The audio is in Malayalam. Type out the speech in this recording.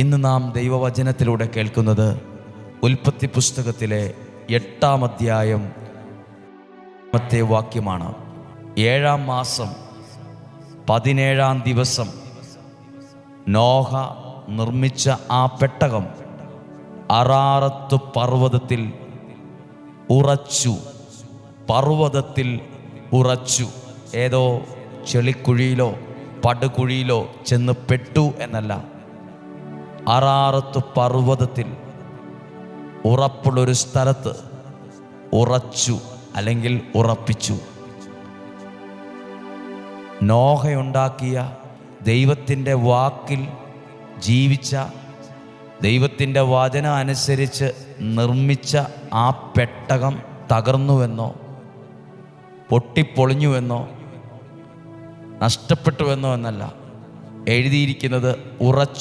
ഇന്ന് നാം ദൈവവചനത്തിലൂടെ കേൾക്കുന്നത് ഉൽപ്പത്തി പുസ്തകത്തിലെ 8-ാം അധ്യായം 1-ാമത്തെ വാക്യമാണ്. 7-ാം മാസം 17-ാം ദിവസം നോഹ നിർമ്മിച്ച ആ പെട്ടകം അറാറത്ത് പർവ്വതത്തിൽ ഉറച്ചു. പർവ്വതത്തിൽ ഉറച്ചു. ഏതോ ചെളിക്കുഴിയിലോ പടുകുഴിയിലോ ചെന്ന് പെട്ടു എന്നല്ല, അറാറത്ത് പർവ്വതത്തിൽ ഉറപ്പുള്ളൊരു സ്ഥലത്ത് ഉറച്ചു, അല്ലെങ്കിൽ ഉറപ്പിച്ചു. നോഹയുണ്ടാക്കിയ ദൈവത്തിൻ്റെ വാക്കിൽ ജീവിച്ച, ദൈവത്തിൻ്റെ വചനം അനുസരിച്ച് നിർമ്മിച്ച ആ പെട്ടകം തകർന്നുവെന്നോ പൊട്ടിപ്പൊളിഞ്ഞുവെന്നോ നഷ്ടപ്പെട്ടുവെന്നോ എന്നല്ല, എഴുതിയിരിക്കുന്നത് ഉറച്ചു